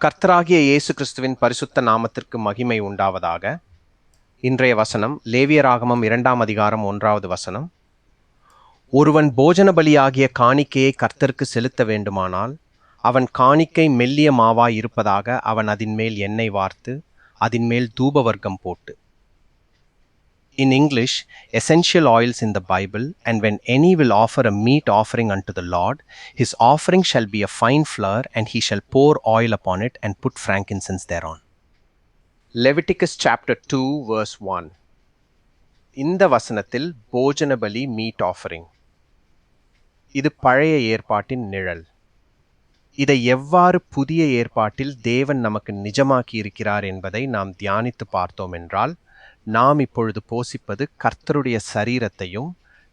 கர்த்தராகிய இயேசு கிறிஸ்துவின் பரிசுத்த நாமத்திற்கு மகிமை உண்டாவதாக. இன்றைய வசனம் லேவியராகமம் 2ஆம் அதிகாரம் 1வது வசனம். ஒருவன் போஜன பலியாகிய காணிக்கையை கர்த்தருக்கு செலுத்த வேண்டுமானால் அவன் காணிக்கை மெல்லிய மாவாய் இருப்பதாக அவன் அதின் மேல் எண்ணெய் வார்த்து அதின் மேல் தூபவர்க்கம் போட்டு. In English, essential oils in the Bible, and when any will offer a meat offering unto the Lord, his offering shall be a fine flour, and he shall pour oil upon it and put frankincense thereon. Leviticus chapter 2 verse 1. இந்த வசனத்தில் போஜன பலி meet offering. இது பழைய ஏற்பாட்டின் நிழல். இதை எவ்வாறு புதிய ஏற்பாட்டில் தேவன் நமக்கு நிஜமாக்கி இருக்கிறார் என்பதை நாம் தியானித்து பார்த்தோம் என்றால், நாம் இப்பொழுது போசிப்பது கர்த்தருடைய சரீரத்தையும்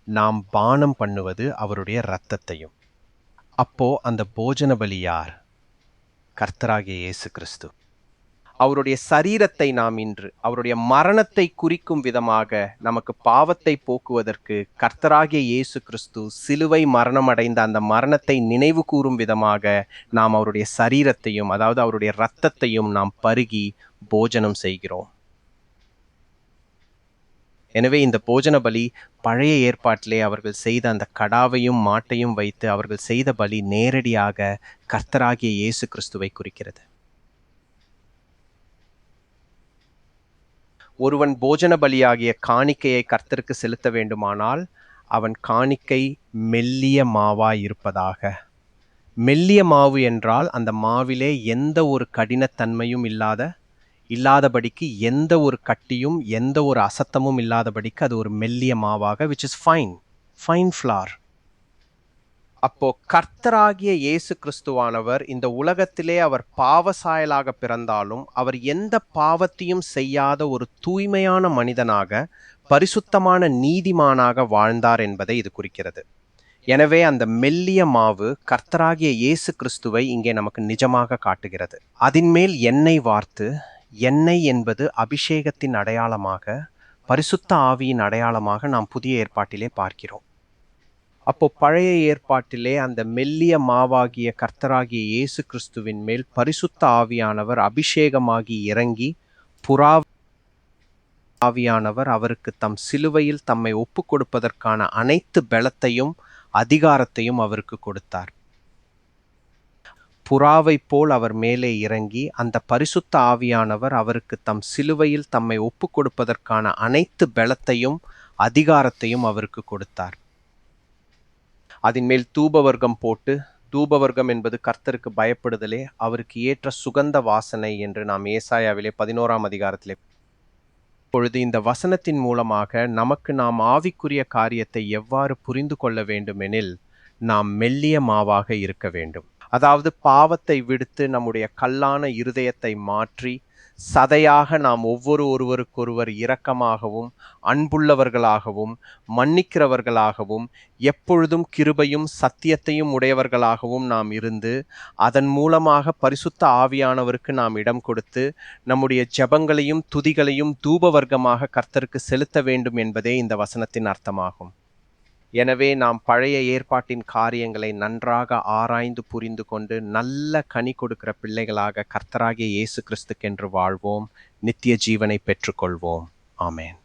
நாம் பானம் பண்ணுவது அவருடைய இரத்தத்தையும். அப்போ அந்த போஜன பலி யார்? கர்த்தராகிய இயேசு கிறிஸ்து. அவருடைய சரீரத்தை நாம் இன்று அவருடைய மரணத்தை குறிக்கும் விதமாக நமக்கு பாவத்தை போக்குவதற்கு கர்த்தராகிய இயேசு கிறிஸ்து சிலுவை மரணம் அடைந்த அந்த மரணத்தை நினைவு கூறும் விதமாக நாம் அவருடைய சரீரத்தையும், அதாவது அவருடைய இரத்தத்தையும் நாம் பருகி போஜனம் செய்கிறோம். எனவே இந்த போஜன பலி பழைய ஏற்பாட்டிலே அவர்கள் செய்த அந்த கடாவையும் மாட்டையும் வைத்து அவர்கள் செய்த பலி நேரடியாக கர்த்தராகிய இயேசு கிறிஸ்துவை குறிக்கிறது. ஒருவன் போஜன பலியாகிய காணிக்கையை கர்த்தருக்கு செலுத்த வேண்டுமானால் அவன் காணிக்கை மெல்லிய மாவாய் இருப்பதாக. மெல்லிய மாவு என்றால் அந்த மாவிலே எந்த ஒரு கடினத்தன்மையும் இல்லாதபடிக்கு, எந்த ஒரு கட்டியும் எந்த ஒரு அசத்தமும் இல்லாதபடிக்கு அது ஒரு மெல்லிய மாவாக, which is fine flour. அப்போ கர்த்தராகிய இயேசு கிறிஸ்துவானவர் இந்த உலகத்திலே அவர் பாவசாயலாக பிறந்தாலும் அவர் எந்த பாவத்தையும் செய்யாத ஒரு தூய்மையான மனிதனாக, பரிசுத்தமான நீதிமானாக வாழ்ந்தார் என்பதை இது குறிக்கிறது. எனவே அந்த மெல்லிய மாவு கர்த்தராகிய இயேசு கிறிஸ்துவை இங்கே நமக்கு நிஜமாக காட்டுகிறது. அதின் மேல் எண்ணெய் வார்த்து, எண்ணெய் என்பது அபிஷேகத்தின் அடையாளமாக, பரிசுத்த ஆவியின் அடையாளமாக நாம் புதிய ஏற்பாட்டிலே பார்க்கிறோம். அப்போ பழைய ஏற்பாட்டிலே அந்த மெல்லிய மாவாகிய கர்த்தராகிய இயேசு கிறிஸ்துவின் மேல் பரிசுத்த ஆவியானவர் அபிஷேகமாகி இறங்கி, ஆவியானவர் அவருக்கு தம் சிலுவையில் தம்மை ஒப்பு கொடுப்பதற்கான அனைத்து பலத்தையும் அதிகாரத்தையும் அவருக்கு கொடுத்தார். புறாவை போல் அவர் மேலே இறங்கி அந்த பரிசுத்த ஆவியானவர் அவருக்கு தம் சிலுவையில் தம்மை ஒப்பு கொடுப்பதற்கான அனைத்து பலத்தையும் அதிகாரத்தையும் அவருக்கு கொடுத்தார். அதன் மேல் தூபவர்க்கம் போட்டு, தூபவர்க்கம் என்பது கர்த்தருக்கு பயப்படுதலே, அவருக்கு ஏற்ற சுகந்த வாசனை என்று நாம் ஏசாயாவிலே 11ஆம் அதிகாரத்திலே. இப்பொழுது இந்த வசனத்தின் மூலமாக நமக்கு நாம் ஆவிக்குரிய காரியத்தை எவ்வாறு புரிந்து கொள்ள வேண்டுமெனில், நாம் மெல்லிய மாவாக இருக்க வேண்டும். அதாவது பாவத்தை விடுத்து நம்முடைய கல்லான இருதயத்தை மாற்றி சதையாக நாம் ஒருவருக்கொருவர் இரக்கமாகவும் அன்புள்ளவர்களாகவும் மன்னிக்கிறவர்களாகவும் எப்பொழுதும் கிருபையும் சத்தியத்தையும் உடையவர்களாகவும் நாம் இருந்து, அதன் மூலமாக பரிசுத்த ஆவியானவருக்கு நாம் இடம் கொடுத்து நம்முடைய ஜெபங்களையும் துதிகளையும் தூபவர்க்கமாக கர்த்தருக்கு செலுத்த வேண்டும் என்பதே இந்த வசனத்தின் அர்த்தமாகும். எனவே நாம் பழைய ஏற்பாட்டின் காரியங்களை நன்றாக ஆராய்ந்து புரிந்து கொண்டு நல்ல கனி கொடுக்கிற பிள்ளைகளாக கர்த்தராகிய இயேசு கிறிஸ்துக்கென்று வாழ்வோம், நித்திய ஜீவனை பெற்றுக்கொள்வோம். ஆமென்.